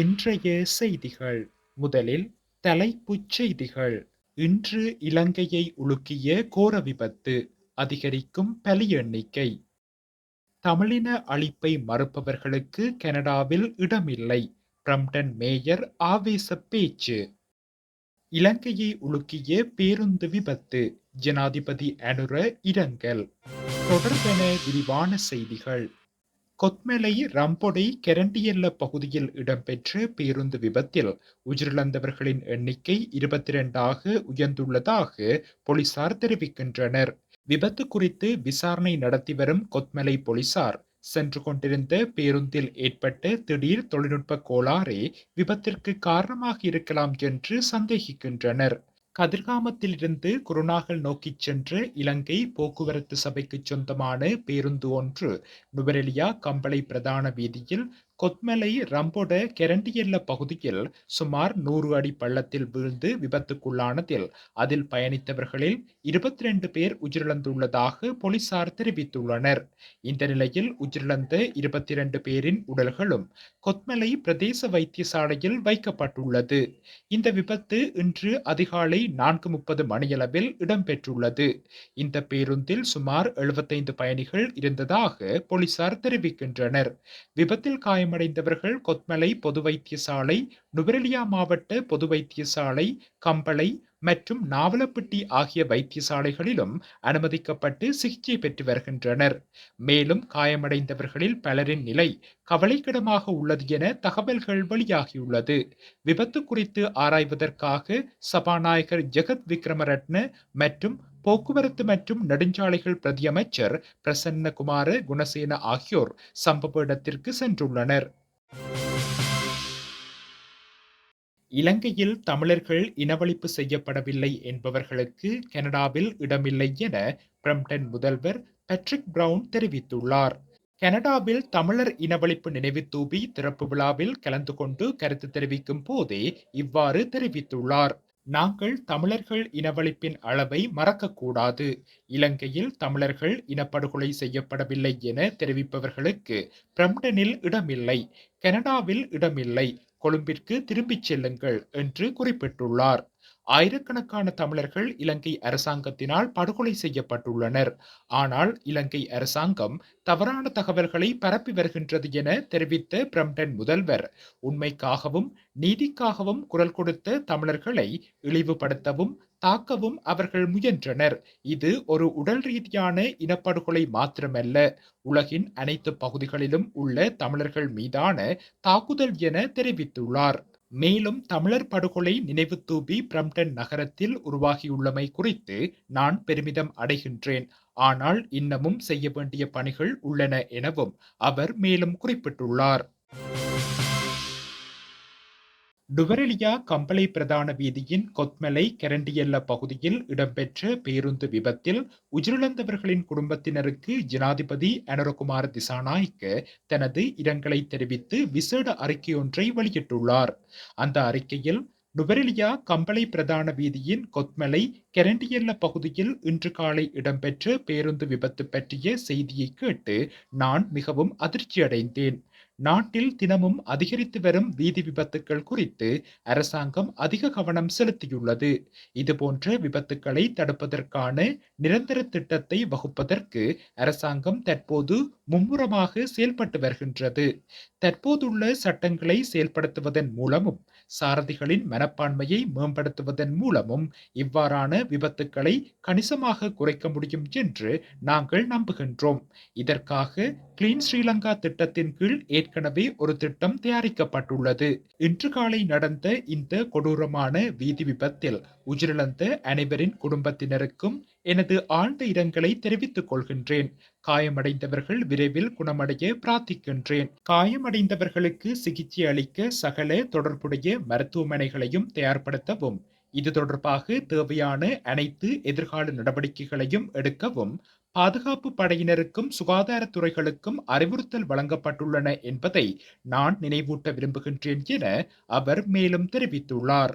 இன்றைய செய்திகள். முதலில் தலைப்புச் செய்திகள். இன்று இலங்கையை உலுக்கிய கோர விபத்து, அதிகரிக்கும் பலி எண்ணிக்கை. தமிழின அழிப்பை மறுப்பவர்களுக்கு கனடாவில் இடமில்லை, பிரம்டன் மேயர் ஆவேச பேச்சு. இலங்கையை உலுக்கிய பேருந்து விபத்து, ஜனாதிபதி அனுர இரங்கல். தொடர்பென விரிவான செய்திகள். கொத்மலை ரம்பொடை கெரண்டியல்ல பகுதியில் இடம்பெற்ற பேருந்து விபத்தில் உயிரிழந்தவர்களின் எண்ணிக்கை 22ஆக உயர்ந்துள்ளதாக போலீசார் தெரிவிக்கின்றனர். விபத்து குறித்து விசாரணை நடத்தி வரும் கொத்மலை போலீசார் சென்று கொண்டிருந்த பேருந்தில் ஏற்பட்ட திடீர் தொழில்நுட்ப கோளாறே விபத்திற்கு காரணமாக இருக்கலாம் என்று சந்தேகிக்கின்றனர். கதிர்காமத்திலிருந்து குருநாகல் நோக்கிச் சென்ற இலங்கை போக்குவரத்து சபைக்கு சொந்தமான பேருந்து ஒன்று நுவரெலியா கம்பளை பிரதான வீதியில் கொத்மலை ரம்பொட கெரண்டியல்ல பகுதியில் சுமார் 100 அடி பள்ளத்தில் வீழ்ந்து விபத்துக்குள்ளானதில் அதில் பயணித்தவர்களில் 22 பேர் உயிரிழந்துள்ளதாக போலீசார் தெரிவித்துள்ளனர். இந்த நிலையில் உயிரிழந்த 22 பேரின் உடல்களும் கொத்மலை பிரதேச வைத்தியசாலையில் வைக்கப்பட்டுள்ளது. இந்த விபத்து இன்று அதிகாலை 4:30 மணியளவில் இடம்பெற்றுள்ளது. இந்த பேருந்தில் சுமார் 75 பயணிகள் இருந்ததாக போலீசார் தெரிவிக்கின்றனர். விபத்தில் காயமடைந்தவர்கள் கொத்மலை பொது வைத்தியசாலை, நுவரெலியா மாவட்ட பொது வைத்தியசாலை, கம்பளை மற்றும் நாவலப்பிட்டி ஆகிய வைத்தியசாலைகளிலும் அனுமதிக்கப்பட்டு சிகிச்சை பெற்று வருகின்றனர். மேலும் காயமடைந்தவர்களில் பலரின் நிலை கவலைக்கிடமாக உள்ளது என தகவல்கள் வெளியாகியுள்ளது. விபத்து குறித்து ஆராய்வதற்காக சபாநாயகர் ஜெகத் விக்ரமரட்ன மற்றும் போக்குவரத்து மற்றும் நெடுஞ்சாலைகள் பிரதியமைச்சர் பிரசன்னகுமார குணசேன ஆகியோர் சம்பவ இடத்திற்கு சென்றுள்ளனர். இலங்கையில் தமிழர்கள் இனவழிப்பு செய்யப்படவில்லை என்பவர்களுக்கு கனடாவில் இடமில்லை என பிரம்டன் முதல்வர் பேட்ரிக் பிரவுன் தெரிவித்துள்ளார். கனடாவில் தமிழர் இனவழிப்பு நினைவு தூபி திறப்பு விழாவில் கலந்து கொண்டு கருத்து தெரிவிக்கும் போதே இவ்வாறு தெரிவித்துள்ளார். நாங்கள் தமிழர்கள் இனவழிப்பின் அளவை மறக்கக்கூடாது. இலங்கையில் தமிழர்கள் இனப்படுகொலை செய்யப்படவில்லை என தெரிவிப்பவர்களுக்கு பிரம்டனில் இடமில்லை, கனடாவில் இடமில்லை, கொழும்பிற்கு திரும்பிச் செல்லுங்கள் என்று குறிப்பிட்டுள்ளார். ஆயிரக்கணக்கான தமிழர்கள் இலங்கை அரசாங்கத்தினால் படுகொலை செய்யப்பட்டுள்ளனர். ஆனால் இலங்கை அரசாங்கம் தவறான தகவல்களை பரப்பி வருகின்றது என தெரிவித்த பிரம்டன் முதல்வர், உண்மைக்காகவும் நீதிக்காகவும் குரல் கொடுத்த தமிழர்களை இழிவுபடுத்தவும் தாக்கவும் அவர்கள் முயன்றனர். இது ஒரு உடல் ரீதியான இனப்படுகொலை மாத்திரமல்ல, உலகின் அனைத்து பகுதிகளிலும் உள்ள தமிழர்கள் மீதான தாக்குதல் என தெரிவித்துள்ளார். மேலும் தமிழர் படுகொலை நினைவு தூபி பிரம்டன் நகரத்தில் உருவாகியுள்ளமை குறித்து நான் பெருமிதம் அடைகின்றேன். ஆனால் இன்னமும் செய்ய வேண்டிய பணிகள் உள்ளன எனவும் அவர் மேலும் குறிப்பிட்டுள்ளார். நுவரெலியா கம்பளை பிரதான வீதியின் கொத்மலை கெரண்டியல்ல பகுதியில் இடம்பெற்ற பேருந்து விபத்தில் உயிரிழந்தவர்களின் குடும்பத்தினருக்கு ஜனாதிபதி அனுரகுமார திசாநாயக்க தனது இரங்கலை தெரிவித்து விசேட அறிக்கையொன்றை வெளியிட்டுள்ளார். அந்த அறிக்கையில் நுவரெலியா கம்பளை பிரதான வீதியின் கொத்மலை கெரண்டியல்ல பகுதியில் இன்று காலை இடம்பெற்ற பேருந்து விபத்து பற்றிய செய்தியை கேட்டு நான் மிகவும் அதிர்ச்சியடைந்தேன். நாட்டில் தினமும் அதிகரித்து வரும் வீதி விபத்துக்கள் குறித்து அரசாங்கம் அதிக கவனம் செலுத்தியுள்ளது. இதுபோன்ற விபத்துக்களை தடுப்பதற்கான நிரந்தர திட்டத்தை வகுப்பதற்கு அரசாங்கம் தற்போது மும்முரமாக செயல்பட்டு வருகின்றது. தற்போதுள்ள சட்டங்களை செயல்படுத்துவதன் மூலமும் சாரதிகளின் மனப்பான்மையை மேம்படுத்துவதன் மூலமும் இவ்வாறான விபத்துக்களை கணிசமாக குறைக்க முடியும் என்று நாங்கள் நம்புகின்றோம். இதற்காக கிளீன் ஸ்ரீலங்கா திட்டத்தின் கீழ் ஏற்கனவே ஒரு திட்டம் தயாரிக்கப்பட்டுள்ளது. இன்று காலை நடந்த இந்த கொடூரமான வீதி விபத்தில் உயிரிழந்த அனைவரின் குடும்பத்தினருக்கும் எனது ஆழ்ந்த இரங்கலை தெரிவித்துக் கொள்கின்றேன். காயமடைந்தவர்கள் விரைவில் குணமடைய பிரார்த்திக்கின்றேன். காயமடைந்தவர்களுக்கு சிகிச்சை அளிக்க சகல தொடர்புடைய மருத்துவமனைகளையும் தயார்படுத்தவும், இது தொடர்பாக தேவையான அனைத்து எதிர்கால நடவடிக்கைகளையும் எடுக்கவும் பாதுகாப்பு படையினருக்கும் சுகாதாரத்துறைகளுக்கும் அறிவுறுத்தல் வழங்கப்பட்டுள்ளன என்பதை நான் நினைவூட்ட விரும்புகின்றேன் என அவர் மேலும் தெரிவித்துள்ளார்.